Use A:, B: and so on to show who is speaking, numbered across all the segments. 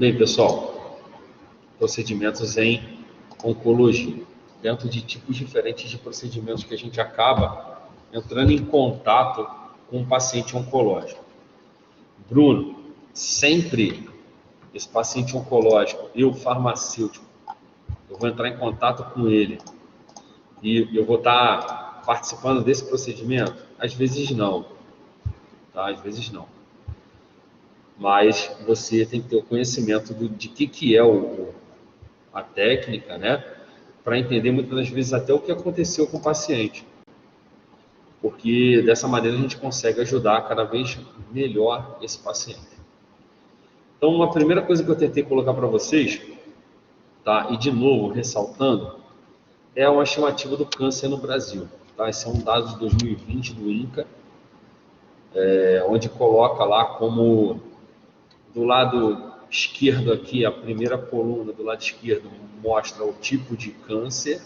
A: Bem, pessoal, procedimentos em oncologia. Dentro de tipos diferentes de procedimentos que a gente acaba entrando em contato com um paciente oncológico. Bruno, sempre esse paciente oncológico, eu farmacêutico, eu vou entrar em contato com ele e eu vou estar participando desse procedimento? Às vezes não, tá? Às vezes não. Mas você tem que ter o conhecimento de que é a técnica, né? Para entender muitas das vezes até o que aconteceu com o paciente. Porque dessa maneira a gente consegue ajudar cada vez melhor esse paciente. Então, uma primeira coisa que eu tentei colocar para vocês, tá? E de novo, ressaltando, é uma estimativa do câncer no Brasil. Tá? Esse é um dado de 2020 do INCA, onde coloca lá como do lado esquerdo aqui, a primeira coluna do lado esquerdo mostra o tipo de câncer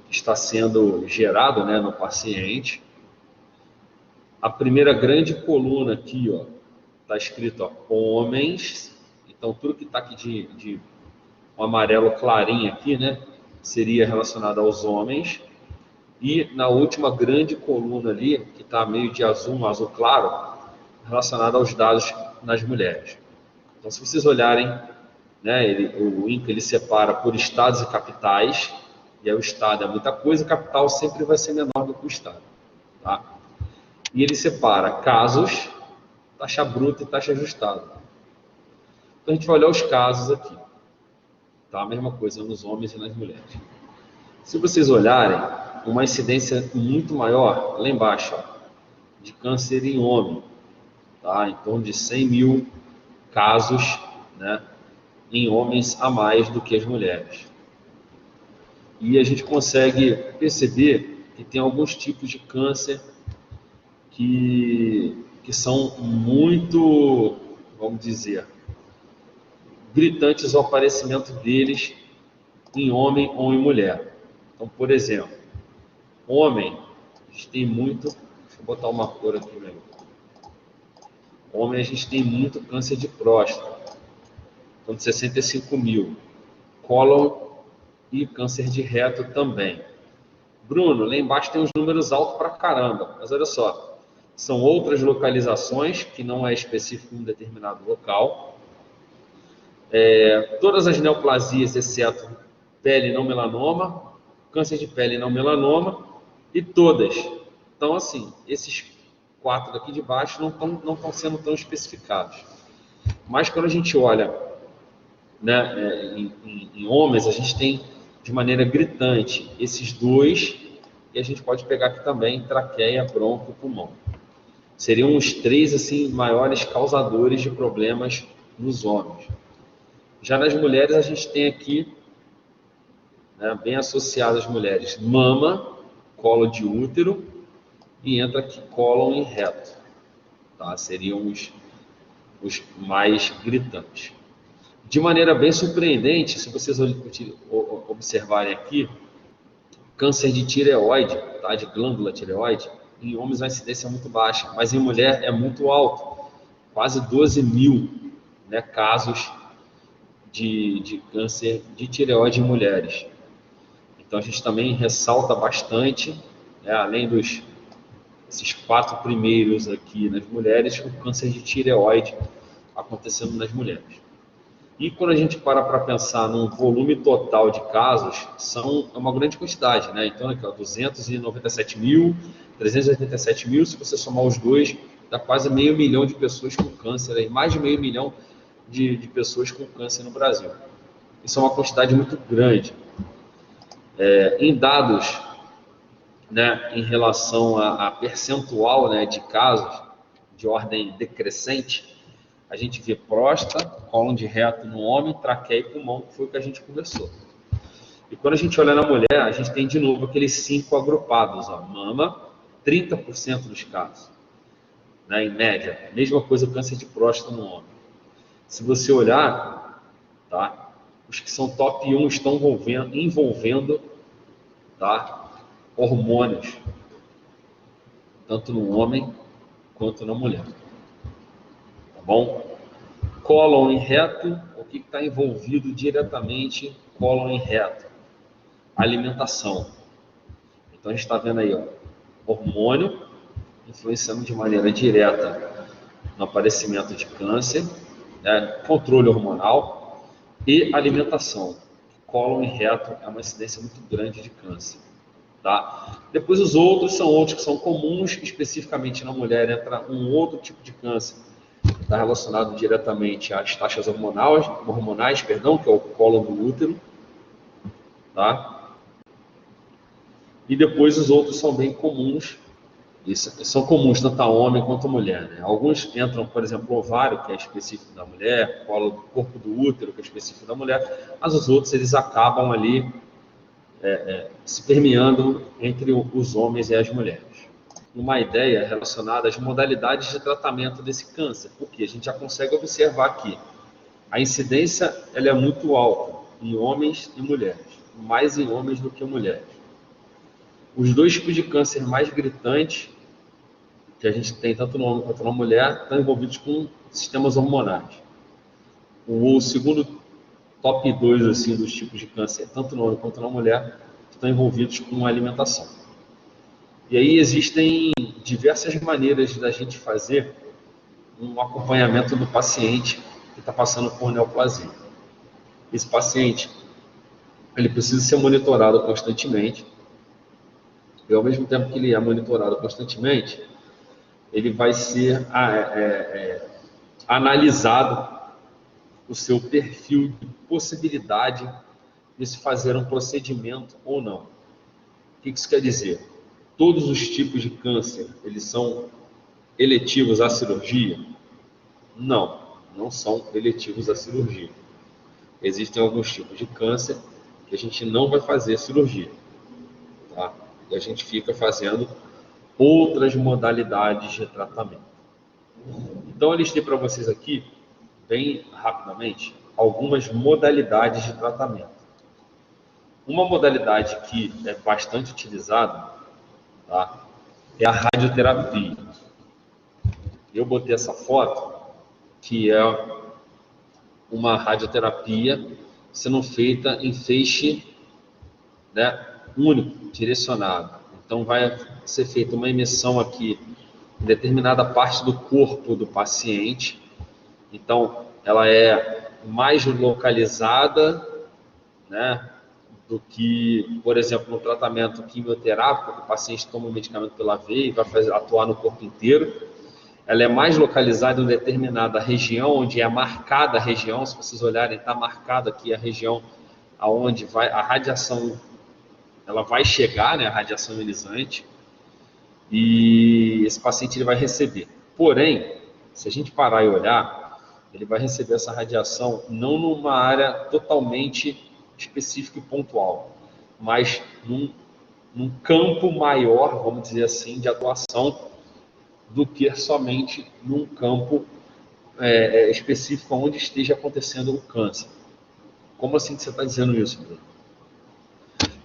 A: que está sendo gerado, né, no paciente. A primeira grande coluna aqui, ó, está escrito ó, homens. Então tudo que está aqui de um amarelo clarinho aqui, né, seria relacionado aos homens. E na última grande coluna ali, que está meio de azul, um azul claro, relacionado aos dados nas mulheres. Então, se vocês olharem, né, o INCA ele separa por estados e capitais, e aí o estado é muita coisa, a capital sempre vai ser menor do que o estado. Tá? E ele separa casos, taxa bruta e taxa ajustada. Então, a gente vai olhar os casos aqui. Tá? A mesma coisa nos homens e nas mulheres. Se vocês olharem, uma incidência muito maior, lá embaixo, ó, de câncer em homem, tá? Em torno de 100 mil casos, né, em homens a mais do que as mulheres. E a gente consegue perceber que tem alguns tipos de câncer que são muito, vamos dizer, gritantes o aparecimento deles em homem ou em mulher. Então, por exemplo, homem, a gente tem muito, deixa eu botar uma cor aqui mesmo. Homem, a gente tem muito câncer de próstata, então de 65 mil. Cólon e câncer de reto também. Bruno, lá embaixo tem uns números altos pra caramba, mas olha só, são outras localizações, que não é específico em um determinado local. Todas as neoplasias, exceto pele não melanoma, câncer de pele não melanoma, e todas. Então, assim, esses 4 daqui de baixo não estão sendo tão especificados. Mas quando a gente olha, né, em homens, a gente tem de maneira gritante esses dois, e a gente pode pegar aqui também traqueia, bronco e pulmão. Seriam os 3 assim, maiores causadores de problemas nos homens. Já nas mulheres, a gente tem aqui, né, bem associado às mulheres, mama, colo de útero, e entra aqui cólon e reto. Tá? Seriam os mais gritantes. De maneira bem surpreendente, se vocês observarem aqui, câncer de tireoide, tá? De glândula tireoide, em homens a incidência é muito baixa, mas em mulher é muito alto, quase 12 mil, né, casos de câncer de tireoide em mulheres. Então a gente também ressalta bastante, né, além esses 4 primeiros aqui nas mulheres, o câncer de tireoide acontecendo nas mulheres. E quando a gente para pensar num volume total de casos, é uma grande quantidade, né? Então, aqui, ó, 297 mil, 387 mil, se você somar os dois, dá quase 500 mil de pessoas com câncer, aí, mais de 500 mil de pessoas com câncer no Brasil. Isso é uma quantidade muito grande. Em dados, né, em relação a percentual, né, de casos de ordem decrescente, a gente vê próstata, cólon de reto no homem, traqueia e pulmão, que foi o que a gente conversou. E quando a gente olha na mulher, a gente tem de novo aqueles 5 agrupados, ó, mama, 30% dos casos, né, em média. Mesma coisa o câncer de próstata no homem. Se você olhar, tá, os que são top 1 estão envolvendo, tá, hormônios, tanto no homem quanto na mulher. Tá bom? Cólon e reto, que está envolvido diretamente cólon em reto? Alimentação. Então a gente está vendo aí, ó, hormônio influenciando de maneira direta no aparecimento de câncer, né, controle hormonal e alimentação. Cólon e reto é uma incidência muito grande de câncer. Tá? Depois os outros são outros que são comuns, especificamente na mulher entra um outro tipo de câncer, que está relacionado diretamente às taxas hormonais, que é o colo do útero. Tá? E depois os outros são bem comuns, são comuns tanto a homem quanto a mulher. Né? Alguns entram, por exemplo, o ovário, que é específico da mulher, corpo do útero, que é específico da mulher, mas os outros eles acabam ali se permeando entre os homens e as mulheres. Uma ideia relacionada às modalidades de tratamento desse câncer, porque a gente já consegue observar aqui, a incidência ela é muito alta em homens e mulheres, mais em homens do que em mulheres. Os dois tipos de câncer mais gritantes que a gente tem, tanto no homem quanto na mulher, estão envolvidos com sistemas hormonais. O segundo top 2 assim, dos tipos de câncer, tanto no homem quanto na mulher, estão envolvidos com alimentação. E aí existem diversas maneiras da gente fazer um acompanhamento do paciente que está passando por neoplasia. Esse paciente ele precisa ser monitorado constantemente, e ao mesmo tempo que ele é monitorado constantemente, ele vai ser analisado o seu perfil de possibilidade de se fazer um procedimento ou não. O que isso quer dizer? Todos os tipos de câncer, eles são eletivos à cirurgia? Não, não são eletivos à cirurgia. Existem alguns tipos de câncer que a gente não vai fazer cirurgia, tá? E a gente fica fazendo outras modalidades de tratamento. Então eu listei para vocês aqui, bem rapidamente, algumas modalidades de tratamento. Uma modalidade que é bastante utilizada, tá, é a radioterapia. Eu botei essa foto, que é uma radioterapia sendo feita em feixe, né, único, direcionado. Então vai ser feita uma emissão aqui em determinada parte do corpo do paciente. Então ela é mais localizada, né, do que, por exemplo, no tratamento quimioterápico, que o paciente toma o medicamento pela veia e vai atuar no corpo inteiro. Ela é mais localizada em determinada região, onde é marcada a região. Se vocês olharem, está marcada aqui a região aonde vai a radiação, ela vai chegar, né, a radiação ionizante, e esse paciente ele vai receber. Porém, se a gente parar e olhar, ele vai receber essa radiação não numa área totalmente específica e pontual, mas num campo maior, vamos dizer assim, de atuação, do que somente num campo específico onde esteja acontecendo o câncer. Como assim que você está dizendo isso, Bruno?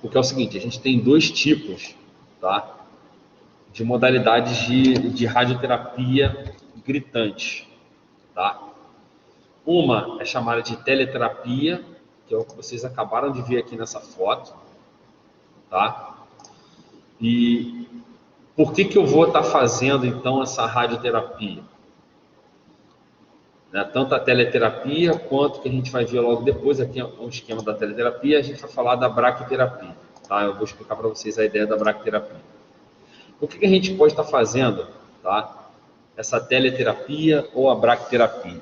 A: Porque é o seguinte, a gente tem dois tipos, tá, de modalidades de radioterapia gritante. Tá? Uma é chamada de teleterapia, que é o que vocês acabaram de ver aqui nessa foto. Tá? E por que eu vou estar fazendo, então, essa radioterapia? Né? Tanto a teleterapia, quanto que a gente vai ver logo depois, aqui é um esquema da teleterapia, a gente vai falar da braquiterapia. Tá? Eu vou explicar para vocês a ideia da braquiterapia. O que a gente pode estar fazendo, tá? Essa teleterapia ou a braquiterapia?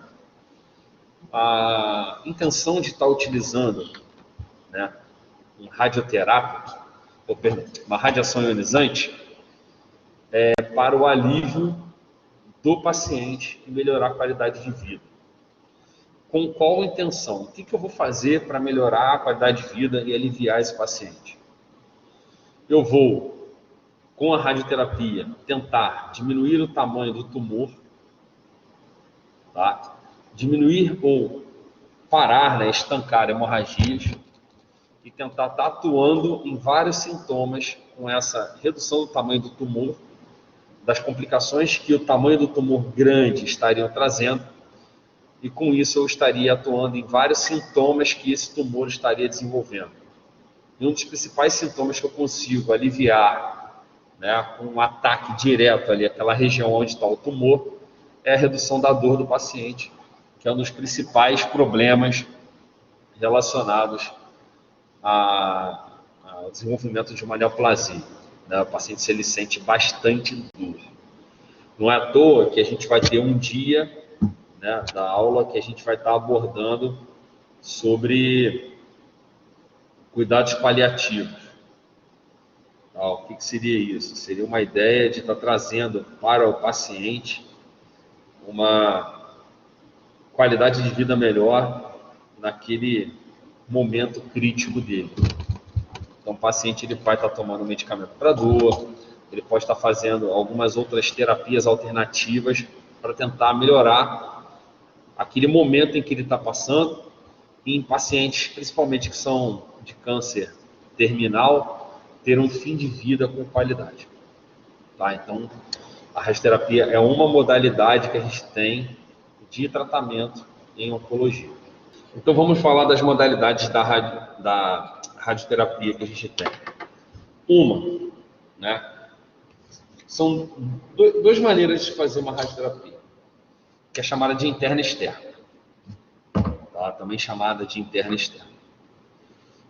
A: A intenção de estar utilizando, né, um radioterápico, ou perdão, uma radiação ionizante, para o alívio do paciente e melhorar a qualidade de vida. Com qual intenção? O que eu vou fazer para melhorar a qualidade de vida e aliviar esse paciente? Eu vou, com a radioterapia, tentar diminuir o tamanho do tumor, tá? Diminuir ou parar, né, estancar hemorragias e tentar estar atuando em vários sintomas com essa redução do tamanho do tumor, das complicações que o tamanho do tumor grande estariam trazendo, e com isso eu estaria atuando em vários sintomas que esse tumor estaria desenvolvendo. E um dos principais sintomas que eu consigo aliviar, né, com um ataque direto ali, aquela região onde está o tumor, é a redução da dor do paciente, que é um dos principais problemas relacionados ao desenvolvimento de uma neoplasia. Né? O paciente ele sente bastante dor. Não é à toa que a gente vai ter um dia, né, da aula que a gente vai estar abordando sobre cuidados paliativos. O que seria isso? Seria uma ideia de estar trazendo para o paciente uma qualidade de vida melhor naquele momento crítico dele. Então, o paciente ele vai estar tomando medicamento para dor, ele pode estar fazendo algumas outras terapias alternativas para tentar melhorar aquele momento em que ele está passando. E em pacientes, principalmente que são de câncer terminal, ter um fim de vida com qualidade. Tá? Então, a radioterapia é uma modalidade que a gente tem de tratamento em oncologia. Então, vamos falar das modalidades da radioterapia que a gente tem. Uma, né? São duas maneiras de fazer uma radioterapia, que é chamada de interna e externa. Tá? Também chamada de interna e externa.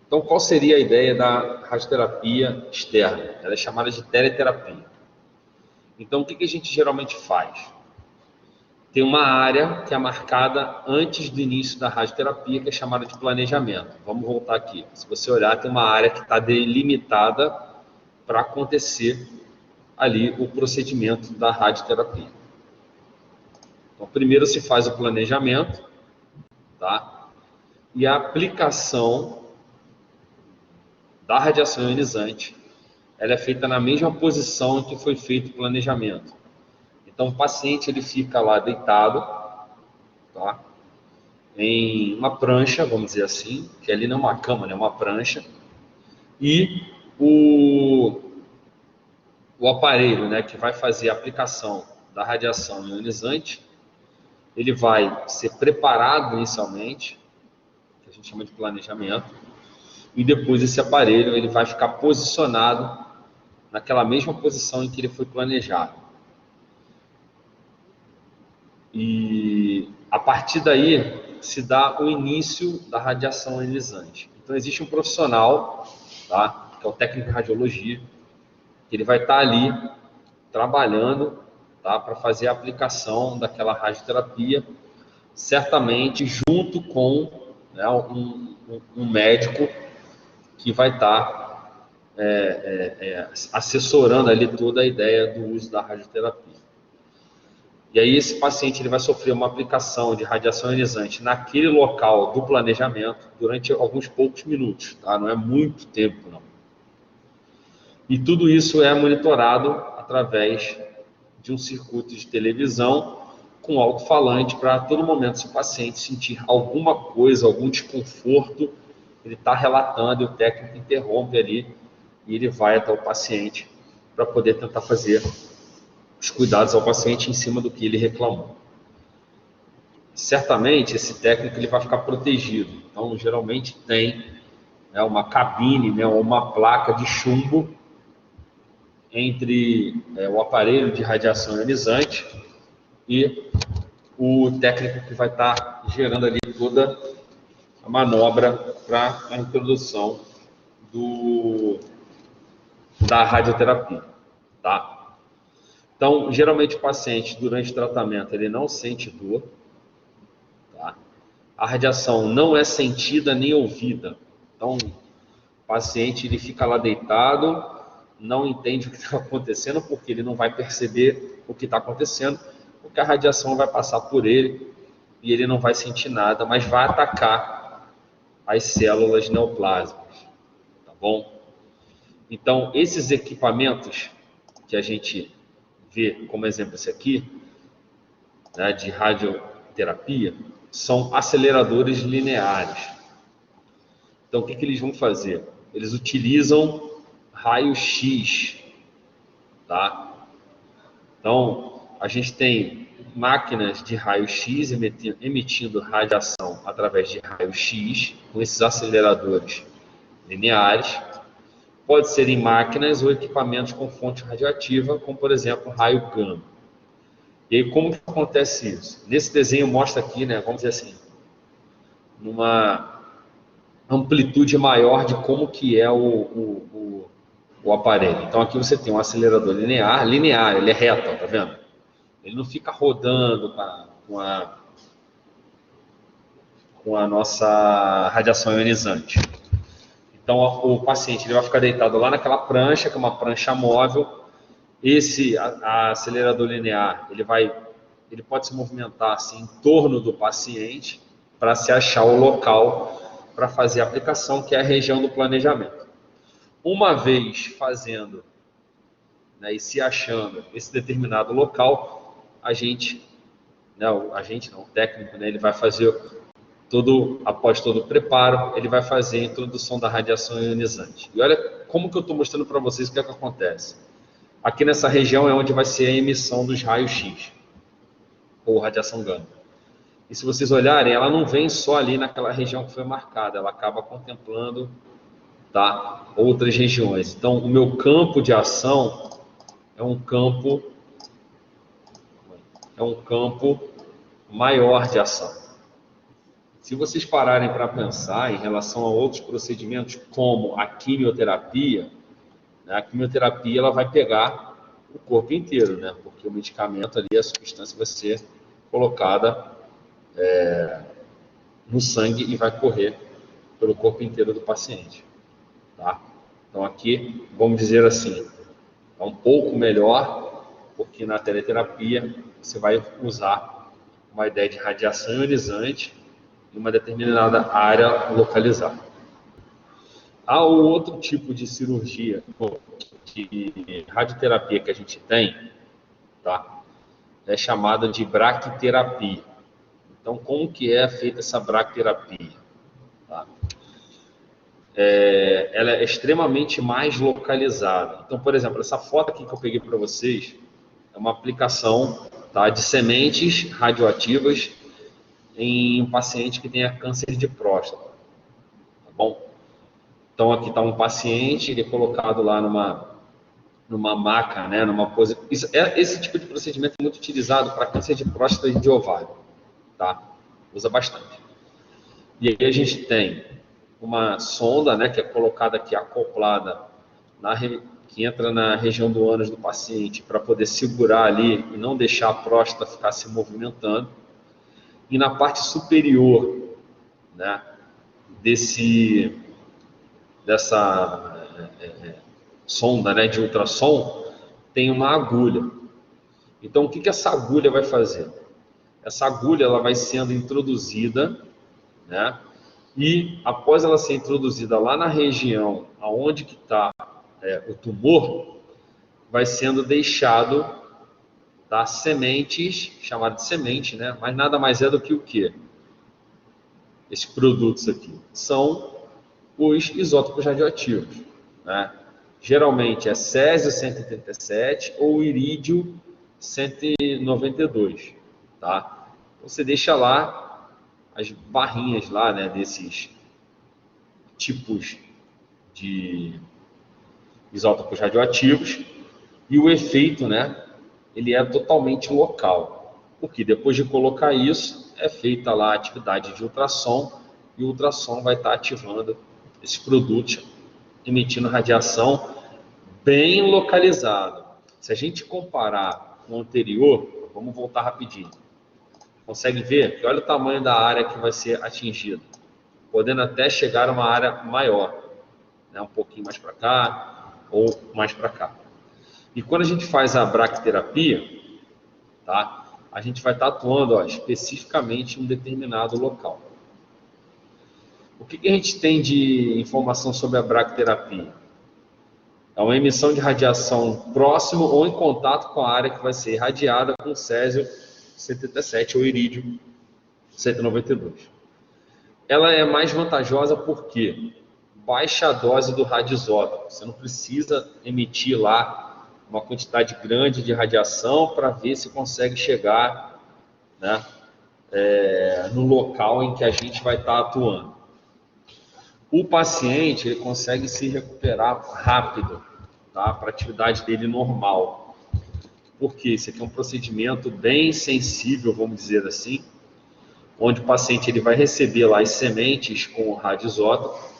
A: Então, qual seria a ideia da radioterapia externa? Ela é chamada de teleterapia. Então, o que a gente geralmente faz? Tem uma área que é marcada antes do início da radioterapia, que é chamada de planejamento. Vamos voltar aqui. Se você olhar, tem uma área que está delimitada para acontecer ali o procedimento da radioterapia. Então, primeiro se faz o planejamento, tá? E a aplicação da radiação ionizante, ela é feita na mesma posição em que foi feito o planejamento. Então, o paciente ele fica lá deitado, tá? Em uma prancha, vamos dizer assim, que ali não é uma cama, né? É uma prancha. E o aparelho, né, que vai fazer a aplicação da radiação ionizante, ele vai ser preparado inicialmente, que a gente chama de planejamento, e depois esse aparelho ele vai ficar posicionado naquela mesma posição em que ele foi planejado. E a partir daí se dá o início da radiação ionizante. Então existe um profissional, tá, que é o técnico de radiologia, que ele vai estar ali trabalhando, tá, para fazer a aplicação daquela radioterapia, certamente junto com, né, um médico que vai estar assessorando ali toda a ideia do uso da radioterapia. E aí esse paciente ele vai sofrer uma aplicação de radiação ionizante naquele local do planejamento durante alguns poucos minutos, tá? Não é muito tempo, não. E tudo isso é monitorado através de um circuito de televisão com alto-falante para, a todo momento, se o paciente sentir alguma coisa, algum desconforto, ele está relatando e o técnico interrompe ali e ele vai até o paciente para poder tentar fazer os cuidados ao paciente em cima do que ele reclamou. Certamente, esse técnico ele vai ficar protegido. Então, geralmente tem, né, uma cabine, né, ou uma placa de chumbo entre o aparelho de radiação ionizante e o técnico que vai estar gerando ali toda a manobra para a introdução da radioterapia, tá? Então, geralmente o paciente, durante o tratamento, ele não sente dor, tá? A radiação não é sentida nem ouvida. Então, o paciente ele fica lá deitado, não entende o que está acontecendo, porque ele não vai perceber o que está acontecendo, porque a radiação vai passar por ele e ele não vai sentir nada, mas vai atacar as células neoplásmicas, tá bom? Então, esses equipamentos que a gente vê, como exemplo esse aqui, né, de radioterapia, são aceleradores lineares. Então, o que eles vão fazer? Eles utilizam raio-x, tá? Então, a gente tem máquinas de raio-x emitindo radiação através de raio-x, com esses aceleradores lineares. Pode ser em máquinas ou equipamentos com fonte radioativa, como, por exemplo, raio gama. E aí, como que acontece isso? Nesse desenho mostra aqui, né, vamos dizer assim, numa amplitude maior de como que é o aparelho. Então, aqui você tem um acelerador linear, ele é reto, tá vendo? Ele não fica rodando com a nossa radiação ionizante. Então, o paciente ele vai ficar deitado lá naquela prancha, que é uma prancha móvel. Esse acelerador linear, ele pode se movimentar assim, em torno do paciente para se achar o local para fazer a aplicação, que é a região do planejamento. Uma vez fazendo, né, e se achando esse determinado local, o técnico, né, ele vai fazer após todo o preparo, ele vai fazer a introdução da radiação ionizante. E olha como que eu estou mostrando para vocês o que é que acontece. Aqui nessa região é onde vai ser a emissão dos raios-x, ou radiação gama. E se vocês olharem, ela não vem só ali naquela região que foi marcada, ela acaba contemplando, tá, outras regiões. Então, o meu campo de ação é um campo maior de ação. Se vocês pararem para pensar em relação a outros procedimentos, como a quimioterapia, né, a quimioterapia ela vai pegar o corpo inteiro, né, porque o medicamento ali, a substância vai ser colocada no sangue e vai correr pelo corpo inteiro do paciente. Tá? Então aqui, vamos dizer assim, é um pouco melhor, porque na teleterapia você vai usar uma ideia de radiação ionizante em uma determinada área localizada. Há um outro tipo de cirurgia, de radioterapia que a gente tem, tá? É chamada de braquiterapia. Então, como que é feita essa braquiterapia? Tá? Ela é extremamente mais localizada. Então, por exemplo, essa foto aqui que eu peguei para vocês é uma aplicação, tá, de sementes radioativas em um paciente que tenha câncer de próstata. Tá bom? Então, aqui está um paciente, ele é colocado lá numa maca, né, numa pose. Esse tipo de procedimento é muito utilizado para câncer de próstata e de ovário. Tá? Usa bastante. E aí a gente tem uma sonda, né, que é colocada aqui, acoplada, que entra na região do ânus do paciente para poder segurar ali e não deixar a próstata ficar se movimentando. E na parte superior, né, dessa sonda, né, de ultrassom, tem uma agulha. Então, o que essa agulha vai fazer? Essa agulha ela vai sendo introduzida, né, e após ela ser introduzida lá na região aonde que está o tumor, vai sendo deixado, tá, sementes, chamado de semente, né, mas nada mais é do que o quê? Esses produtos aqui são os isótopos radioativos, né? Geralmente é césio-137 ou irídio-192, tá? Você deixa lá as barrinhas lá, né, desses tipos de isótopos radioativos e o efeito, né, ele é totalmente local, porque depois de colocar isso, é feita lá a atividade de ultrassom e o ultrassom vai estar ativando esses produtos, emitindo radiação bem localizado. Se a gente comparar com o anterior, vamos voltar rapidinho. Consegue ver que olha o tamanho da área que vai ser atingida, podendo até chegar a uma área maior, né? Um pouquinho mais para cá ou mais para cá. E quando a gente faz a braquiterapia, tá? A gente vai estar atuando, especificamente em um determinado local. O que a gente tem de informação sobre a braquiterapia? É uma emissão de radiação próximo ou em contato com a área que vai ser irradiada com césio-137 ou irídio-192. Ela é mais vantajosa porque baixa a dose do radioisótopo. Você não precisa emitir lá uma quantidade grande de radiação para ver se consegue chegar né, no local em que a gente vai estar atuando. O paciente ele consegue se recuperar rápido, tá, para a atividade dele normal. Porque esse aqui é um procedimento bem sensível, vamos dizer assim, onde o paciente ele vai receber lá as sementes com o radioisótopo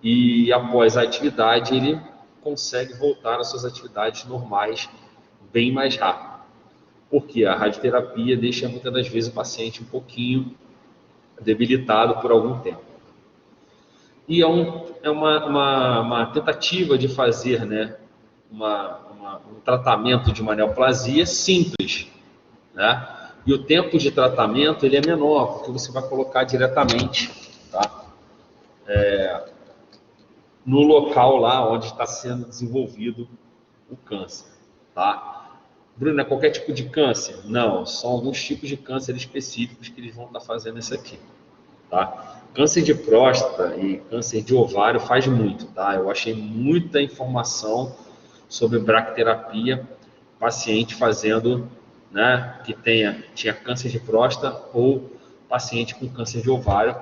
A: e após a atividade ele consegue voltar às suas atividades normais bem mais rápido. Porque a radioterapia deixa muitas das vezes o paciente um pouquinho debilitado por algum tempo. E é uma tentativa de fazer, né, um tratamento de uma neoplasia simples, né? E o tempo de tratamento ele é menor, porque você vai colocar diretamente, tá, no local lá onde está sendo desenvolvido o câncer. Tá? Bruno, é qualquer tipo de câncer? Não, são alguns tipos de câncer específicos que eles vão estar fazendo isso aqui. Tá? Câncer de próstata e câncer de ovário faz muito. Tá? Eu achei muita informação sobre bracterapia, paciente fazendo, né, que tinha câncer de próstata ou paciente com câncer de ovário,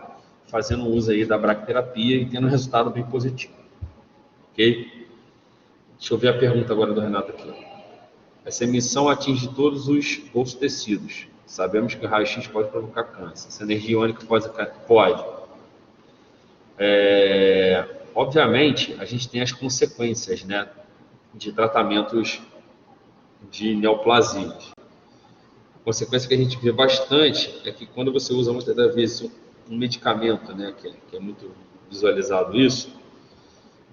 A: fazendo uso aí da bracterapia e tendo um resultado bem positivo. Ok? Deixa eu ver a pergunta agora do Renato aqui. Essa emissão atinge todos os outros tecidos. Sabemos que o raio-x pode provocar câncer. Essa energia iônica pode. Obviamente, a gente tem as consequências, né, de tratamentos de neoplasias. A consequência que a gente vê bastante é que quando você usa muitas das vezes um medicamento, né, que é muito visualizado isso,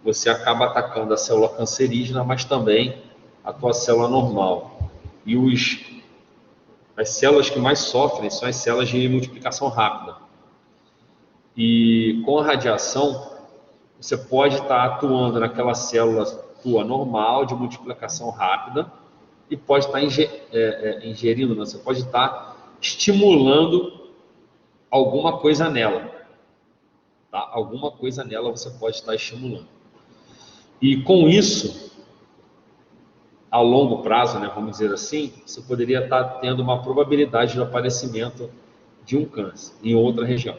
A: você acaba atacando a célula cancerígena, mas também a tua célula normal. E as células que mais sofrem são as células de multiplicação rápida. E com a radiação, você pode estar atuando naquela célula tua normal, de multiplicação rápida, e pode estar ingerindo, né? Você pode estar estimulando alguma coisa nela. Tá? Alguma coisa nela você pode estar estimulando. E com isso, a longo prazo, né, vamos dizer assim, você poderia estar tendo uma probabilidade de aparecimento de um câncer em outra região.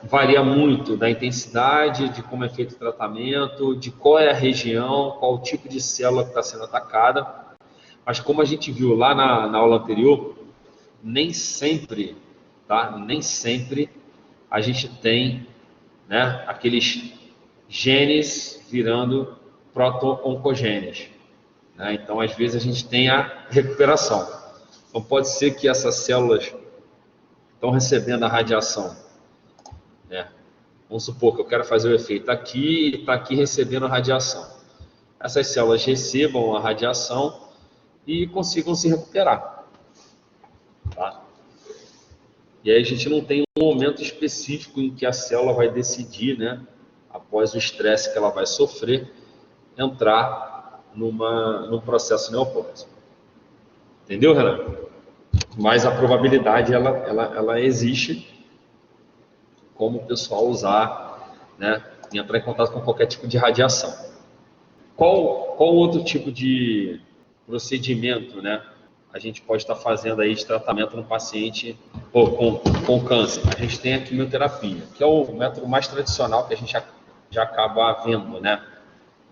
A: Varia muito da intensidade, de como é feito o tratamento, de qual é a região, qual o tipo de célula que está sendo atacada. Mas como a gente viu lá na aula anterior, nem sempre, tá? Nem sempre a gente tem, né, aqueles genes virando proto-oncogenes, né? Então, às vezes, a gente tem a recuperação. Então, pode ser que essas células estão recebendo a radiação, né? Vamos supor que eu quero fazer o efeito aqui e está aqui recebendo a radiação. Essas células recebam a radiação e consigam se recuperar. Tá? E aí a gente não tem um momento específico em que a célula vai decidir, né, após o estresse que ela vai sofrer, entrar num processo neoplásico. Entendeu, Renato? Mas a probabilidade ela existe, como o pessoal usar, né, e entrar em contato com qualquer tipo de radiação. Qual outro tipo de procedimento, né, a gente pode estar fazendo aí de tratamento no paciente com câncer? A gente tem a quimioterapia, que é o método mais tradicional que a gente já acaba vendo, né,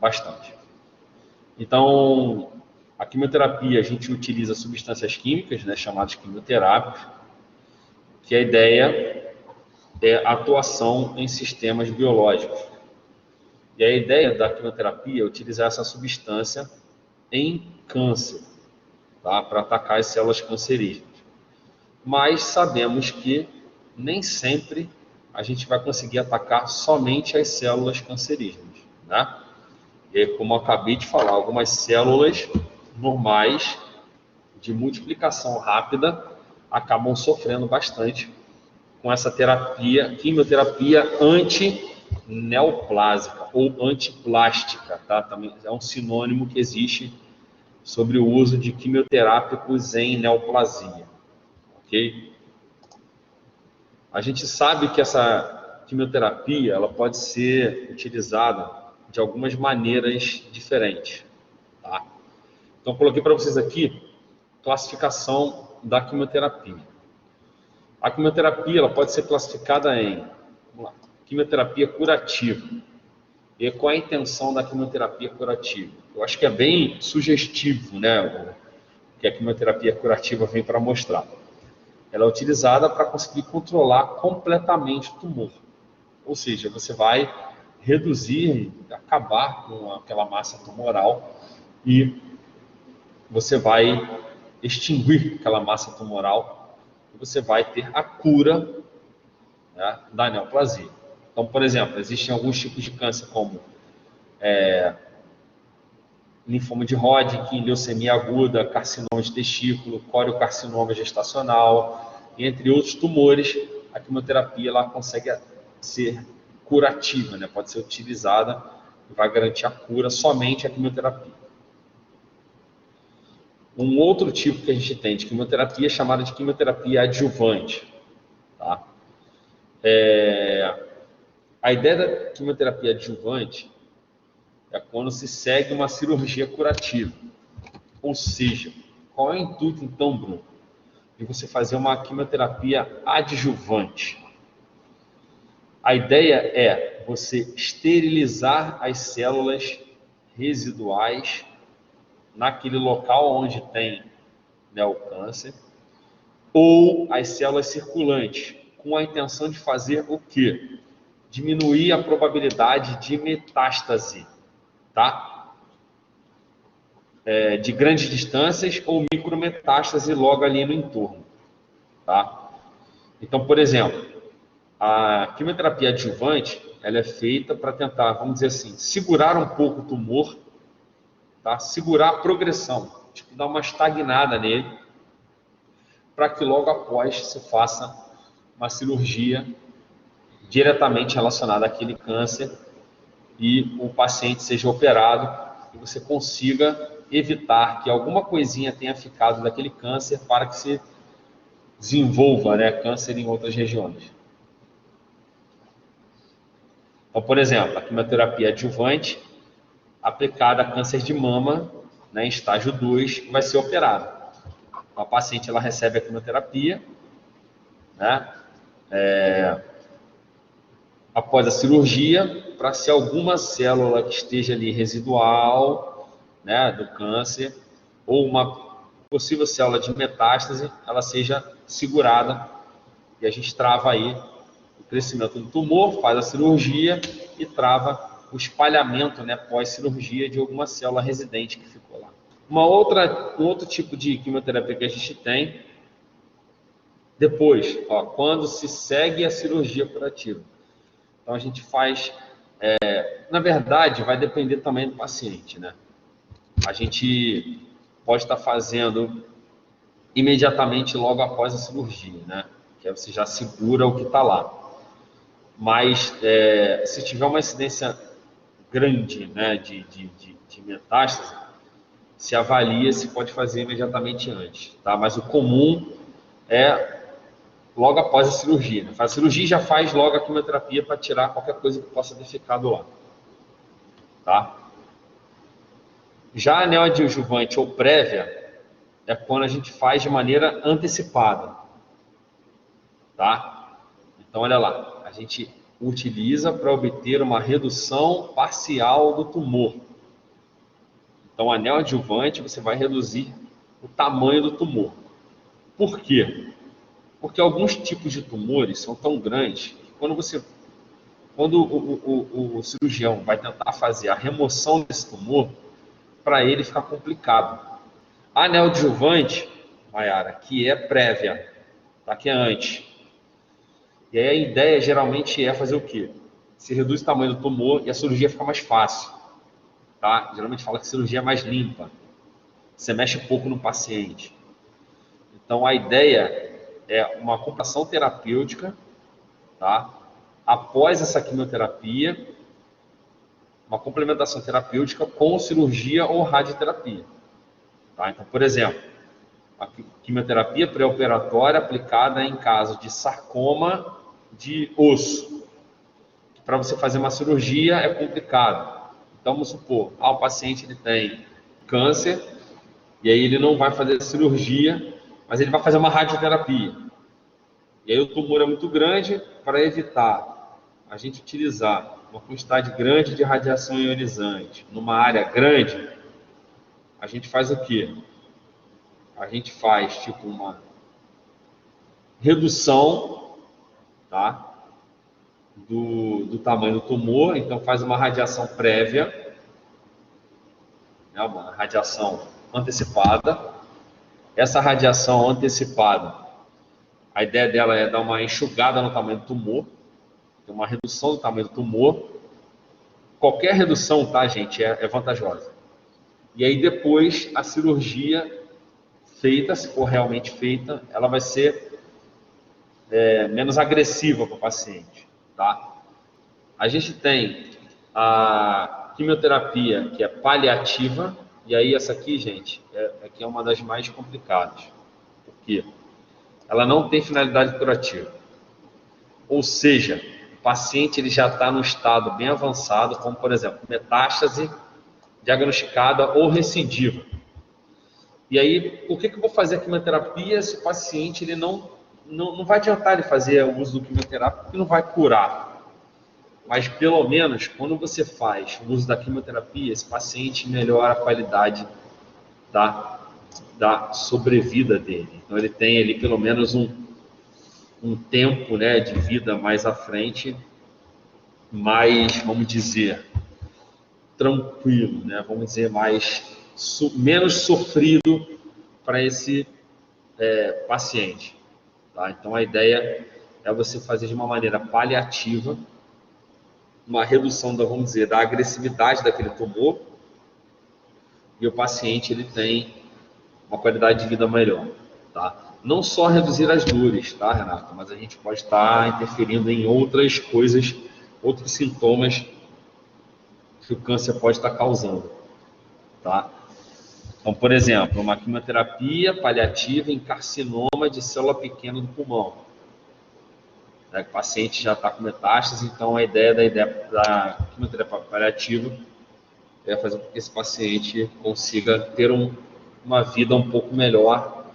A: bastante. Então, a quimioterapia, a gente utiliza substâncias químicas, né, chamadas quimioterápicos, que a ideia é a atuação em sistemas biológicos. E a ideia da quimioterapia é utilizar essa substância em câncer, tá, para atacar as células cancerígenas. Mas sabemos que nem sempre a gente vai conseguir atacar somente as células cancerígenas, né? E como eu acabei de falar, algumas células normais de multiplicação rápida acabam sofrendo bastante com essa terapia, quimioterapia antineoplásica ou antiplástica, tá? Também é um sinônimo que existe sobre o uso de quimioterápicos em neoplasia, ok? A gente sabe que essa quimioterapia ela pode ser utilizada de algumas maneiras diferentes, tá? Então, coloquei para vocês aqui classificação da quimioterapia. A quimioterapia ela pode ser classificada em, vamos lá, quimioterapia curativa. E qual é a intenção da quimioterapia curativa? Eu acho que é bem sugestivo, né, o que a quimioterapia curativa vem para mostrar. Ela é utilizada para conseguir controlar completamente o tumor. Ou seja, você vai reduzir, acabar com aquela massa tumoral e você vai extinguir aquela massa tumoral e você vai ter a cura, né, da neoplasia. Então, por exemplo, existem alguns tipos de câncer como linfoma de Hodgkin, leucemia aguda, carcinoma de testículo, coriocarcinoma gestacional, entre outros tumores. A quimioterapia ela consegue ser curativa, né? Pode ser utilizada e vai garantir a cura somente a quimioterapia. Um outro tipo que a gente tem de quimioterapia é chamada de quimioterapia adjuvante. Tá? A ideia da quimioterapia adjuvante é quando se segue uma cirurgia curativa. Ou seja, qual é o intuito então, Bruno, de você fazer uma quimioterapia adjuvante? A ideia é você esterilizar as células residuais naquele local onde tem, né, o câncer, ou as células circulantes, com a intenção de fazer o quê? Diminuir a probabilidade de metástase, tá? De grandes distâncias ou micrometástase logo ali no entorno, tá? Então, por exemplo, a quimioterapia adjuvante, ela é feita para tentar, vamos dizer assim, segurar um pouco o tumor, tá? Segurar a progressão, tipo, dar uma estagnada nele, para que logo após se faça uma cirurgia diretamente relacionada àquele câncer e o paciente seja operado e você consiga evitar que alguma coisinha tenha ficado daquele câncer para que se desenvolva, né, câncer em outras regiões. Então, por exemplo, a quimioterapia adjuvante aplicada a câncer de mama, né, em estágio 2, vai ser operada. A paciente ela recebe a quimioterapia, né, após a cirurgia, para se alguma célula que esteja ali residual, né, do câncer, ou uma possível célula de metástase, ela seja segurada e a gente trava aí o crescimento do tumor, faz a cirurgia e trava o espalhamento, né, pós-cirurgia de alguma célula residente que ficou lá. Um outro tipo de quimioterapia que a gente tem depois, ó, quando se segue a cirurgia curativa. Então a gente faz, na verdade, vai depender também do paciente, né? A gente pode estar fazendo imediatamente logo após a cirurgia, né? Que aí você já segura o que está lá. Mas se tiver uma incidência grande, né, de metástase, se avalia se pode fazer imediatamente antes, tá? Mas o comum é logo após a cirurgia, né? Faz a cirurgia e já faz logo a quimioterapia para tirar qualquer coisa que possa ter ficado lá, tá? Já a neoadjuvante ou prévia é quando a gente faz de maneira antecipada, tá? Então, olha lá, a gente utiliza para obter uma redução parcial do tumor. Então, a neoadjuvante, você vai reduzir o tamanho do tumor. Por quê? Porque alguns tipos de tumores são tão grandes que quando o cirurgião vai tentar fazer a remoção desse tumor, para ele fica complicado. A neoadjuvante, Mayara, que é prévia, tá? Que é antes. E aí a ideia geralmente é fazer o quê? Se reduz o tamanho do tumor e a cirurgia fica mais fácil, tá? Geralmente fala que a cirurgia é mais limpa. Você mexe pouco no paciente. Então a ideia é uma computação terapêutica, tá? Após essa quimioterapia, uma complementação terapêutica com cirurgia ou radioterapia, tá? Então, por exemplo, a quimioterapia pré-operatória aplicada em caso de sarcoma de osso. Para você fazer uma cirurgia é complicado. Então, vamos supor, o paciente ele tem câncer E aí ele não vai fazer cirurgia, mas ele vai fazer uma radioterapia. E aí o tumor é muito grande, para evitar a gente utilizar uma quantidade grande de radiação ionizante numa área grande, a gente faz o quê? A gente faz tipo uma redução, tá? Do tamanho do tumor, então faz uma radiação prévia, né? Uma radiação antecipada. Essa radiação antecipada, a ideia dela é dar uma enxugada no tamanho do tumor, uma redução do tamanho do tumor. Qualquer redução, tá, gente, é vantajosa. E aí depois a cirurgia feita, se for realmente feita, ela vai ser menos agressiva para o paciente, tá? A gente tem a quimioterapia, que é paliativa, e aí essa aqui, gente, aqui é uma das mais complicadas, porque ela não tem finalidade curativa. Ou seja, o paciente ele já está no estado bem avançado, como por exemplo, metástase diagnosticada ou recidiva. E aí, por que eu vou fazer a quimioterapia se o paciente ele não vai adiantar ele fazer o uso do quimioterápico, porque não vai curar. Mas pelo menos, quando você faz o uso da quimioterapia, esse paciente melhora a qualidade da sobrevida dele. Então ele tem ali pelo menos um tempo, né, de vida mais à frente, mais, vamos dizer, tranquilo, né? Vamos dizer, menos sofrido para esse paciente. Tá? Então a ideia é você fazer de uma maneira paliativa, uma redução vamos dizer, da agressividade daquele tumor, e o paciente ele tem uma qualidade de vida melhor. Tá? Não só reduzir as dores, tá, Renato? Mas a gente pode estar interferindo em outras coisas, outros sintomas que o câncer pode estar causando. Tá? Então, por exemplo, uma quimioterapia paliativa em carcinoma de célula pequena do pulmão. O paciente já está com metástase, então a ideia da quimioterapia paliativa é fazer com que esse paciente consiga ter uma vida um pouco melhor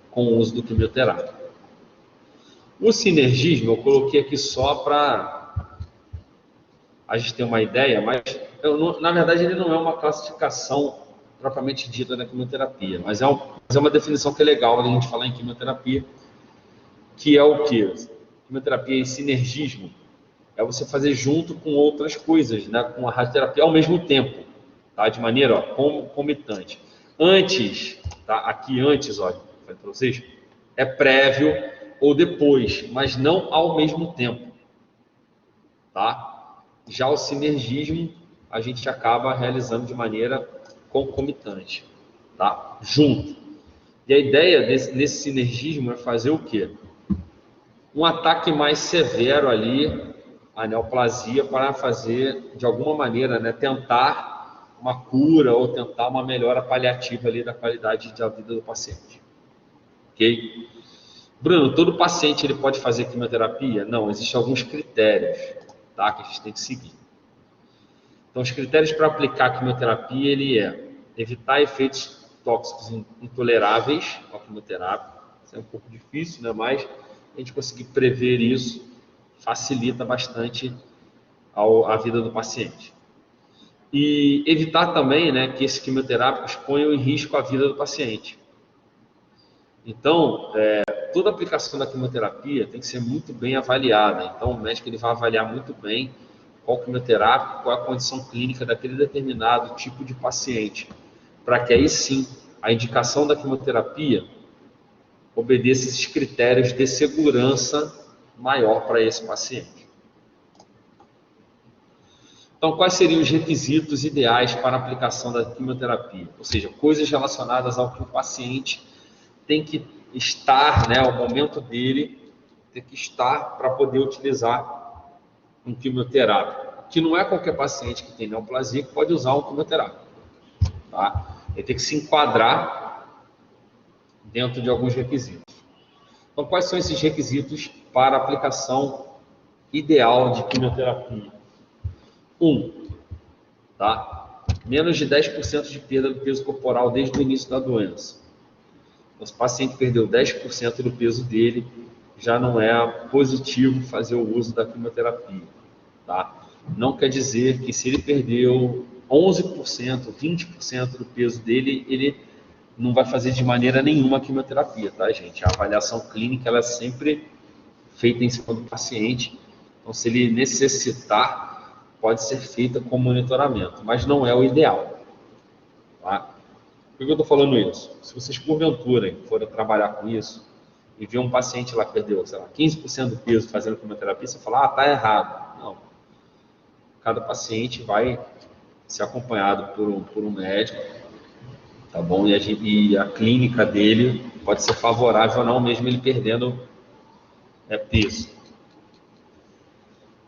A: com o uso do quimioterápico. O sinergismo eu coloquei aqui só para a gente ter uma ideia, mas na verdade ele não é uma classificação propriamente dita da quimioterapia, mas é uma definição que é legal a gente falar em quimioterapia, que é o que? Quimioterapia e sinergismo é você fazer junto com outras coisas, né? Com a radioterapia ao mesmo tempo, tá? De maneira concomitante. Antes, tá? Aqui antes, olha, falei para vocês, é prévio ou depois, mas não ao mesmo tempo, tá? Já o sinergismo a gente acaba realizando de maneira concomitante, tá? Junto. E a ideia nesse sinergismo é fazer o quê? Um ataque mais severo ali, a neoplasia, para fazer, de alguma maneira, né, tentar uma cura ou tentar uma melhora paliativa ali da qualidade da vida do paciente. Ok? Bruno, todo paciente ele pode fazer quimioterapia? Não, existem alguns critérios, tá, que a gente tem que seguir. Então, os critérios para aplicar a quimioterapia, ele é evitar efeitos tóxicos intoleráveis ao quimioterápico. Isso é um pouco difícil, né, mas a gente conseguir prever isso facilita bastante a vida do paciente. E evitar também, né, que esse quimioterápico exponha em risco a vida do paciente. Então, toda aplicação da quimioterapia tem que ser muito bem avaliada. Então, o médico ele vai avaliar muito bem qual quimioterápico, qual é a condição clínica daquele determinado tipo de paciente, para que aí sim a indicação da quimioterapia obedeça esses critérios de segurança maior para esse paciente. Então, quais seriam os requisitos ideais para a aplicação da quimioterapia? Ou seja, coisas relacionadas ao que o paciente tem que estar, né, ao momento dele, tem que estar para poder utilizar um quimioterápico. Que não é qualquer paciente que tem neoplasia que pode usar um quimioterápico. Tá? Ele tem que se enquadrar dentro de alguns requisitos. Então, quais são esses requisitos para a aplicação ideal de quimioterapia? Tá? menos de 10% de perda do peso corporal desde o início da doença. Então, se o paciente perdeu 10% do peso dele, já não é positivo fazer o uso da quimioterapia, tá? Não quer dizer que se ele perdeu 11%, 20% do peso dele, ele não vai fazer de maneira nenhuma a quimioterapia, tá, gente? A avaliação clínica, ela é sempre feita em cima do paciente. Então, se ele necessitar, pode ser feita com monitoramento, mas não é o ideal, tá? Por que eu estou falando isso? Se vocês, porventura, forem trabalhar com isso e ver um paciente lá que perdeu, sei lá, 15% do peso fazendo quimioterapia, você fala, tá errado. Não. Cada paciente vai ser acompanhado por um médico, tá bom? E a clínica dele pode ser favorável ou não, mesmo ele perdendo peso.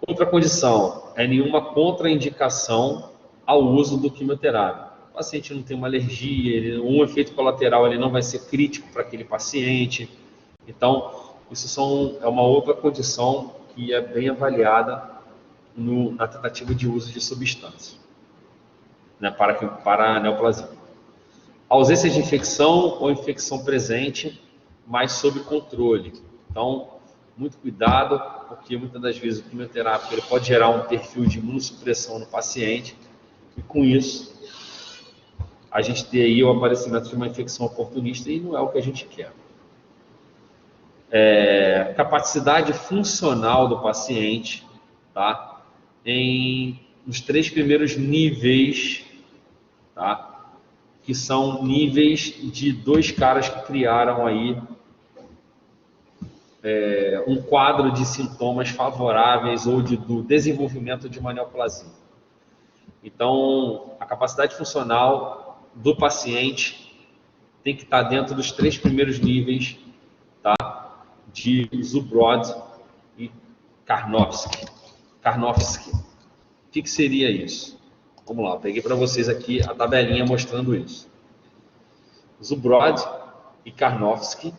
A: Outra condição é nenhuma contraindicação ao uso do quimioterápico. O paciente não tem uma alergia, um efeito colateral ele não vai ser crítico para aquele paciente. Então, isso é uma outra condição que é bem avaliada na tentativa de uso de substância, né, para a neoplasia. Ausência de infecção ou infecção presente, mas sob controle. Então, muito cuidado, porque muitas das vezes o quimioterápico ele pode gerar um perfil de imunossupressão no paciente, e com isso a gente tem aí o aparecimento de uma infecção oportunista e não é o que a gente quer. Capacidade funcional do paciente, tá? Nos 3 primeiros níveis, tá? Que são níveis de 2 caras que criaram aí um quadro de sintomas favoráveis ou do desenvolvimento de uma neoplasia. Então, a capacidade funcional do paciente tem que estar dentro dos 3 primeiros níveis, tá? De Zubrod e Karnofsky. O que seria isso? Vamos lá, eu peguei para vocês aqui a tabelinha mostrando isso. Zubrod e Karnofsky,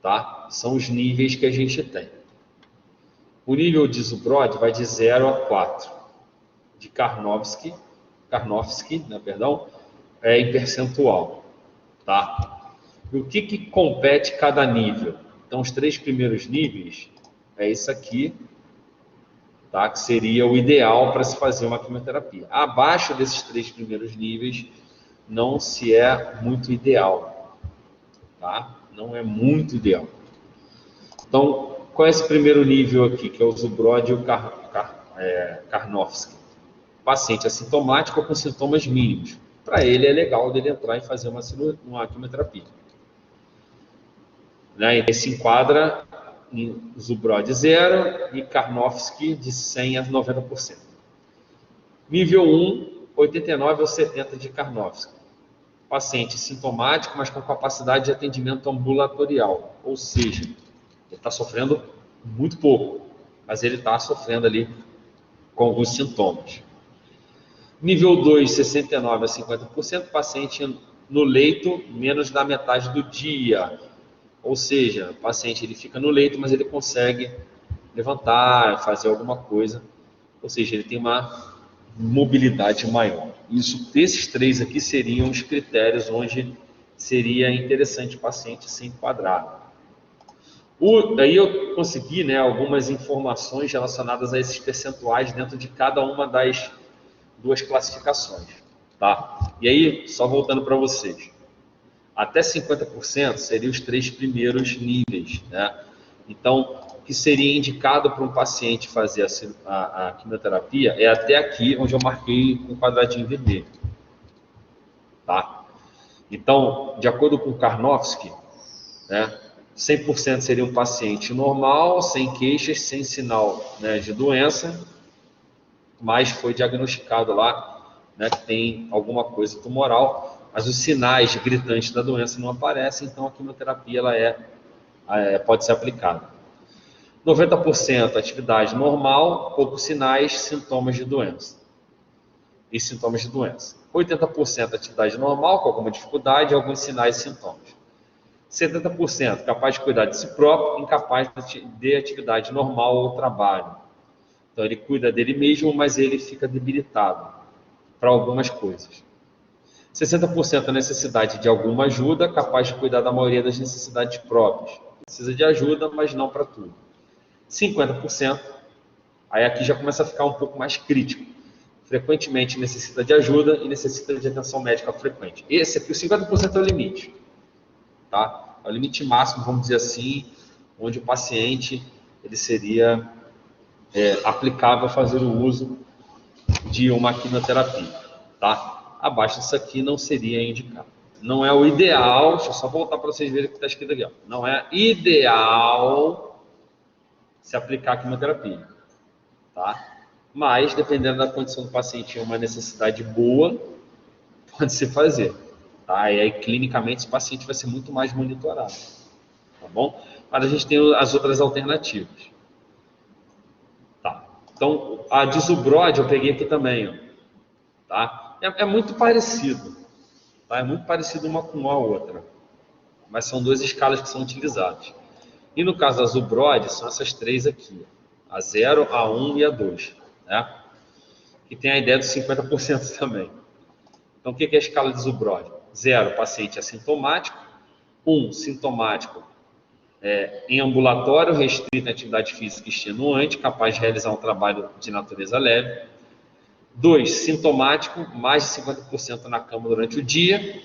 A: tá? São os níveis que a gente tem. O nível de Zubrod vai de 0 a 4. De Karnofsky, né, perdão, é em percentual, tá? E o que compete cada nível? Então, os 3 primeiros níveis é isso aqui, tá? Que seria o ideal para se fazer uma quimioterapia. Abaixo desses 3 primeiros níveis, não se é muito ideal, tá? Não é muito ideal. Então, qual é esse primeiro nível aqui, que é o Zubrod e o Karnofsky? Paciente assintomático com sintomas mínimos. Para ele é legal dele entrar e fazer uma quimioterapia. Né? Ele se enquadra em Zubrod 0 e Karnofsky de 100 a 90%. Nível 1, 89 ou 70 de Karnofsky. Paciente sintomático, mas com capacidade de atendimento ambulatorial. Ou seja, ele está sofrendo muito pouco, mas ele está sofrendo ali com alguns sintomas. Nível 2, 69 a 50%, paciente no leito menos da metade do dia. Ou seja, o paciente ele fica no leito, mas ele consegue levantar, fazer alguma coisa. Ou seja, ele tem uma mobilidade maior. Esses 3 aqui seriam os critérios onde seria interessante o paciente ser enquadrado. Daí eu consegui, né, algumas informações relacionadas a esses percentuais dentro de cada uma das 2 classificações, tá? E aí, só voltando para vocês, até 50% seriam os 3 primeiros níveis, né? Então, o que seria indicado para um paciente fazer a quimioterapia é até aqui, onde eu marquei um quadradinho vermelho, tá? Então, de acordo com o Karnofsky, né, 100% seria um paciente normal, sem queixas, sem sinal, né, de doença, mas foi diagnosticado lá, né, que tem alguma coisa tumoral, mas os sinais gritantes da doença não aparecem, então a quimioterapia pode ser aplicada. 90% atividade normal, poucos sinais, sintomas de doença. 80% atividade normal, com alguma dificuldade, alguns sinais e sintomas. 70% capaz de cuidar de si próprio, incapaz de atividade normal ou trabalho. Então, ele cuida dele mesmo, mas ele fica debilitado para algumas coisas. 60% a necessidade de alguma ajuda, capaz de cuidar da maioria das necessidades próprias. Precisa de ajuda, mas não para tudo. 50%, aí aqui já começa a ficar um pouco mais crítico. Frequentemente necessita de ajuda e necessita de atenção médica frequente. Esse aqui, o 50% é o limite. Tá? É o limite máximo, vamos dizer assim, onde o paciente ele seria aplicável a fazer o uso de uma quimioterapia. Tá? Abaixo disso aqui não seria indicado. Não é o ideal, deixa eu só voltar para vocês verem o que está escrito aqui. Ó. Não é ideal se aplicar a quimioterapia. Tá? Mas, dependendo da condição do paciente e uma necessidade boa, pode se fazer. Tá? E aí, clinicamente, esse paciente vai ser muito mais monitorado. Tá bom? Mas a gente tem as outras alternativas. Tá. Então, a Dizubrod eu peguei aqui também. Ó. Tá? É muito parecido. Tá? É muito parecido uma com a outra. Mas são duas escalas que são utilizadas. E no caso da Zubrod, são essas três aqui. A 0, a 1 e a 2. Né? Que tem a ideia dos 50% também. Então, o que é a escala de Zubrod? 0, paciente assintomático. 1, sintomático em ambulatório, restrito à atividade física extenuante, capaz de realizar um trabalho de natureza leve. 2, sintomático, mais de 50% na cama durante o dia,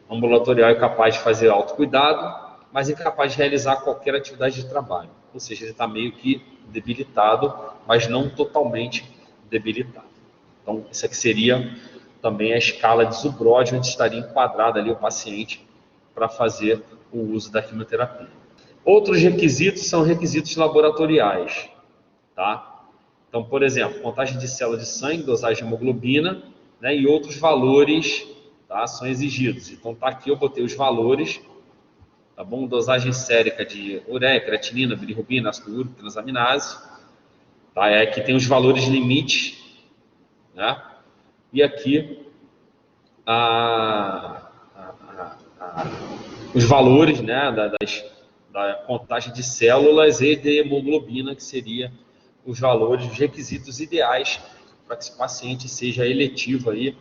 A: ambulatorial e capaz de fazer autocuidado, mas incapaz de realizar qualquer atividade de trabalho. Ou seja, ele está meio que debilitado, mas não totalmente debilitado. Então, isso aqui seria também a escala de Zubrod, onde estaria enquadrado ali o paciente para fazer o uso da quimioterapia. Outros requisitos são requisitos laboratoriais, tá? Então, por exemplo, contagem de célula de sangue, dosagem de hemoglobina, né, e outros valores, tá, são exigidos. Então, tá aqui, eu botei os valores, tá bom? Dosagem sérica de ureia, creatinina, bilirrubina, ácido úrico, transaminase. Tá? Aqui tem os valores limites, né? E aqui os valores, né, da contagem de células e de hemoglobina, que seria os valores, os requisitos ideais para que esse paciente seja eletivo aí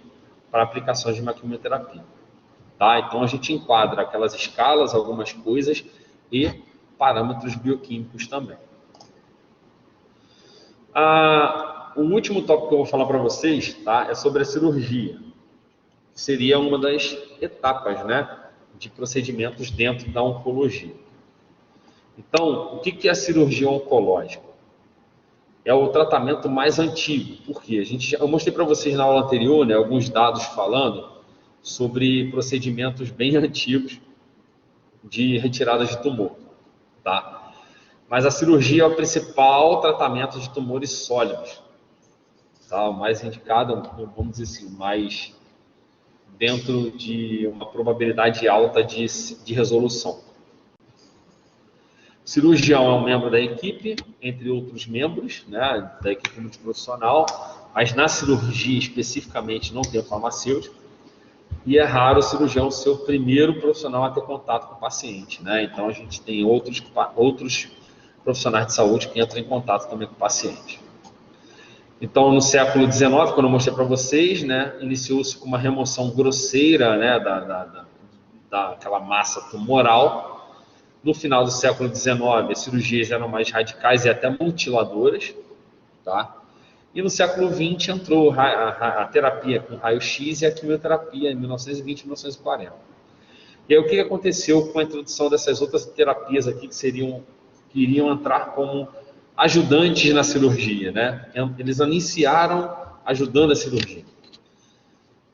A: para aplicações de uma quimioterapia. Tá? Então a gente enquadra aquelas escalas, algumas coisas e parâmetros bioquímicos também. O último tópico que eu vou falar para vocês, tá, é sobre a cirurgia. Seria uma das etapas, né, de procedimentos dentro da oncologia. Então, o que é a cirurgia oncológica? É o tratamento mais antigo. Por quê? Eu mostrei para vocês na aula anterior, né, alguns dados falando sobre procedimentos bem antigos de retirada de tumor. Tá? Mas a cirurgia é o principal tratamento de tumores sólidos. Tá? O mais indicado, vamos dizer assim, mais dentro de uma probabilidade alta de resolução. O cirurgião é um membro da equipe, entre outros membros, né, da equipe multiprofissional, mas na cirurgia especificamente não tem o farmacêutico, e é raro o cirurgião ser o primeiro profissional a ter contato com o paciente, né? Então a gente tem outros profissionais de saúde que entram em contato também com o paciente. Então, no século XIX, quando eu mostrei para vocês, né, iniciou-se com uma remoção grosseira, né, daquela massa tumoral. No final do século XIX, as cirurgias eram mais radicais e até mutiladoras. Tá? E no século XX entrou a terapia com raio-x e a quimioterapia em 1920 e 1940. E aí o que aconteceu com a introdução dessas outras terapias aqui que iriam entrar como ajudantes na cirurgia, né? Eles iniciaram ajudando a cirurgia.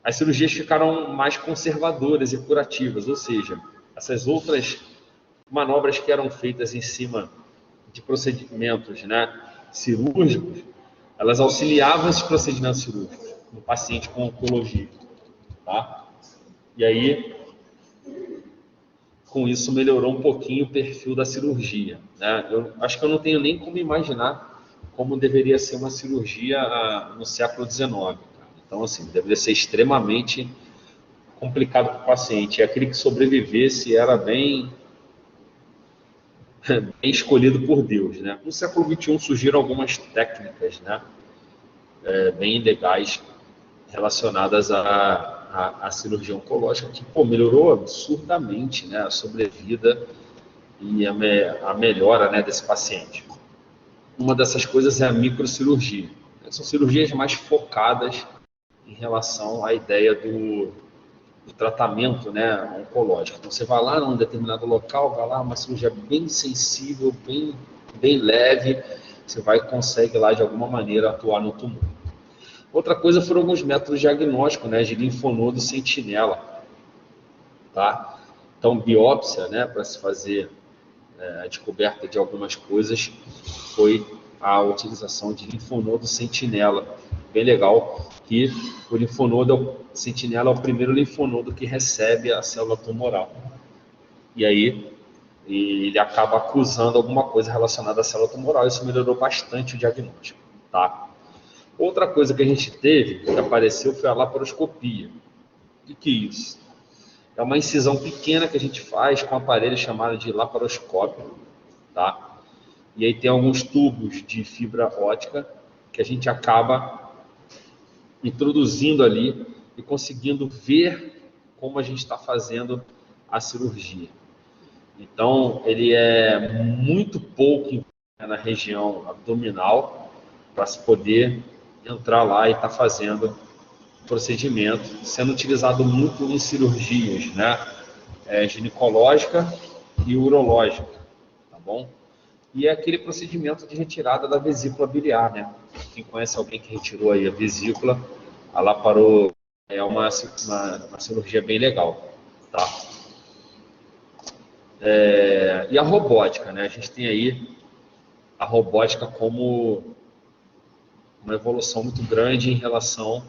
A: As cirurgias ficaram mais conservadoras e curativas, ou seja, essas outras manobras que eram feitas em cima de procedimentos, né, cirúrgicos, elas auxiliavam esses procedimentos cirúrgicos no paciente com oncologia. Tá? E aí, com isso, melhorou um pouquinho o perfil da cirurgia. Né? Eu acho que eu não tenho nem como imaginar como deveria ser uma cirurgia no século XIX. Então, assim, deveria ser extremamente complicado para o paciente. E aquele que sobrevivesse era bem escolhido por Deus. Né? No século XXI surgiram algumas técnicas, né, bem legais relacionadas a a cirurgia oncológica, que pô, melhorou absurdamente, né, a sobrevida e a melhora, né, desse paciente. Uma dessas coisas é a microcirurgia. São cirurgias mais focadas em relação à ideia do tratamento, né, oncológico. Então, você vai lá num determinado local, vai lá, uma cirurgia bem sensível, bem leve, você vai consegue lá, de alguma maneira, atuar no tumor. Outra coisa foram alguns métodos diagnósticos, né, de linfonodo sentinela, tá? Então, biópsia, né, para se fazer a descoberta de algumas coisas, foi a utilização de linfonodo sentinela. Bem legal, que o linfonodo sentinela é o primeiro linfonodo que recebe a célula tumoral. E aí ele acaba acusando alguma coisa relacionada à célula tumoral. Isso melhorou bastante o diagnóstico, tá? Outra coisa que a gente teve, que apareceu, foi a laparoscopia. O que é isso? É uma incisão pequena que a gente faz com um aparelho chamado de laparoscópio, tá? E aí tem alguns tubos de fibra ótica que a gente acaba introduzindo ali e conseguindo ver como a gente está fazendo a cirurgia. Então, ele é muito pouco na região abdominal para se poder entrar lá e estar fazendo o procedimento, sendo utilizado muito em cirurgias, né? Ginecológica e urológica, tá bom? E é aquele procedimento de retirada da vesícula biliar, né? Quem conhece alguém que retirou aí a vesícula, a laparoscopia é uma cirurgia bem legal, tá? E a robótica, né? A gente tem aí a robótica como uma evolução muito grande em relação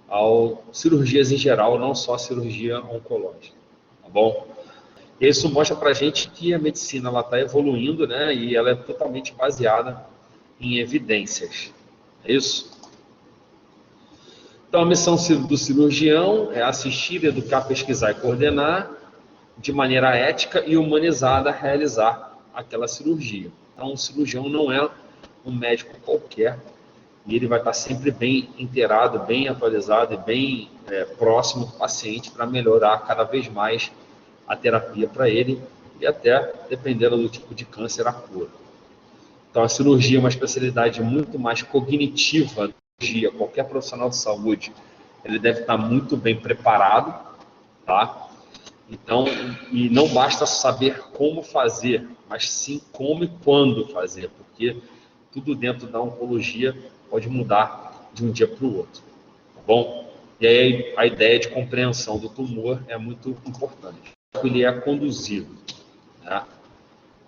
A: ao cirurgias em geral, não só a cirurgia oncológica, tá bom? E isso mostra para a gente que a medicina está evoluindo, né? E ela é totalmente baseada em evidências. É isso? Então, a missão do cirurgião é assistir, educar, pesquisar e coordenar de maneira ética e humanizada realizar aquela cirurgia. Então, o cirurgião não é um médico qualquer e ele vai estar sempre bem inteirado, bem atualizado e bem próximo do paciente para melhorar cada vez mais a terapia para ele e até, dependendo do tipo de câncer, a cura. Então, a cirurgia é uma especialidade muito mais cognitiva. Qualquer profissional de saúde, ele deve estar muito bem preparado, tá? Então, e não basta saber como fazer, mas sim como e quando fazer, porque tudo dentro da oncologia pode mudar de um dia para o outro, tá bom? E aí a ideia de compreensão do tumor é muito importante. Ele é conduzido, né?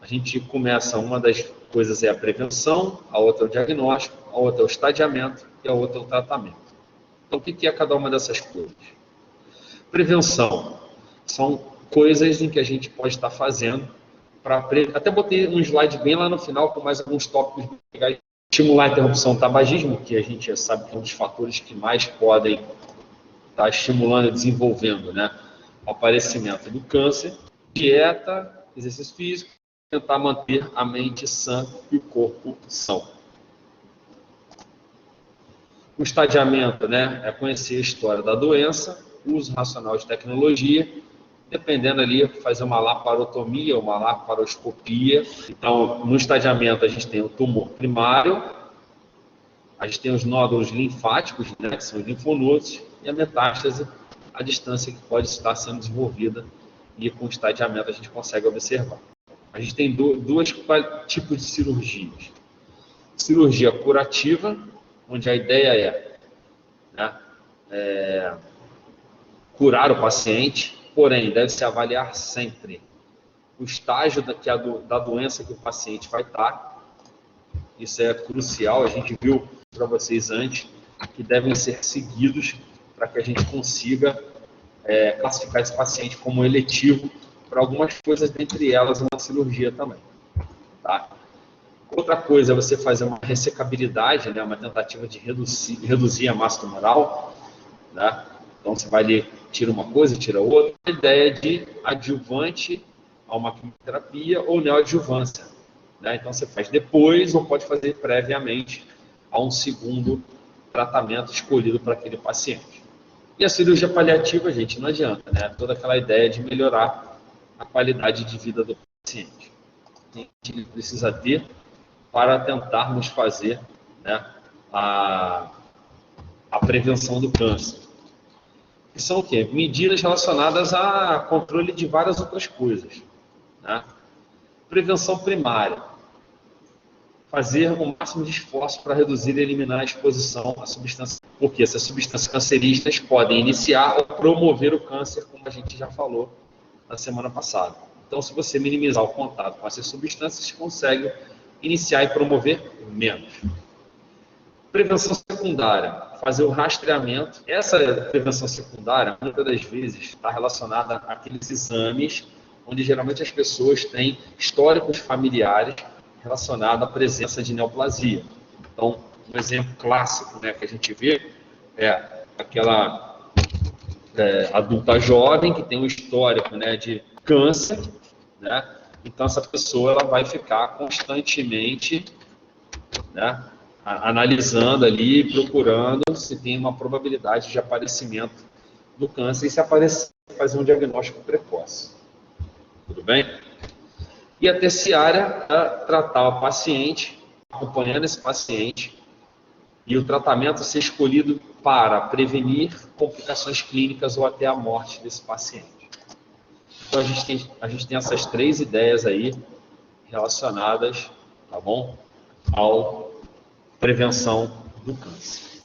A: A gente começa, uma das coisas é a prevenção, a outra é o diagnóstico, a outra é o estadiamento e a outra é o tratamento. Então, o que é cada uma dessas coisas? Prevenção são coisas em que a gente pode estar fazendo para... Até botei um slide bem lá no final com mais alguns tópicos legais. Estimular a interrupção do tabagismo, que a gente já sabe que é um dos fatores que mais podem estar estimulando e desenvolvendo, né, o aparecimento do câncer. Dieta, exercício físico, tentar manter a mente sã e o corpo são. O estadiamento, né, é conhecer a história da doença, uso racional de tecnologia, dependendo ali, fazer uma laparotomia, uma laparoscopia. Então, no estadiamento, a gente tem o tumor primário, a gente tem os nódulos linfáticos, né, que são os linfonodos, e a metástase, a distância que pode estar sendo desenvolvida, e com o estadiamento a gente consegue observar. A gente tem dois tipos de cirurgias. Cirurgia curativa, onde a ideia é curar o paciente, porém, deve-se avaliar sempre o estágio da doença que o paciente vai estar. Isso é crucial, a gente viu para vocês antes, que devem ser seguidos para que a gente consiga classificar esse paciente como eletivo para algumas coisas, dentre elas uma cirurgia também. Tá? Outra coisa é você fazer uma ressecabilidade, né, uma tentativa de reduzir a massa tumoral, né? Então você vai ali, tira uma coisa, tira outra. A ideia de adjuvante a uma quimioterapia ou neoadjuvância, né? Então você faz depois ou pode fazer previamente a um segundo tratamento escolhido para aquele paciente. E a cirurgia paliativa, gente, não adianta, né? Toda aquela ideia de melhorar a qualidade de vida do paciente. A gente precisa ter para tentarmos fazer, né, a prevenção do câncer. Que são o quê? Medidas relacionadas a controle de várias outras coisas, né? Prevenção primária. Fazer o máximo de esforço para reduzir e eliminar a exposição a substâncias, porque essas substâncias cancerígenas podem iniciar ou promover o câncer, como a gente já falou na semana passada. Então, se você minimizar o contato com essas substâncias, consegue iniciar e promover menos. Prevenção secundária, fazer o rastreamento. Essa prevenção secundária, muitas das vezes, está relacionada àqueles exames onde geralmente as pessoas têm históricos familiares relacionados à presença de neoplasia. Então, um exemplo clássico, né, que a gente vê é aquela adulta jovem que tem um histórico, né, de câncer, né? Então essa pessoa ela vai ficar constantemente, né, analisando ali, procurando se tem uma probabilidade de aparecimento do câncer e se aparecer, fazer um diagnóstico precoce. Tudo bem? E a terciária é tratar o paciente, acompanhando esse paciente, e o tratamento ser escolhido para prevenir complicações clínicas ou até a morte desse paciente. Então a gente tem essas 3 ideias aí relacionadas, tá bom, ao prevenção do câncer.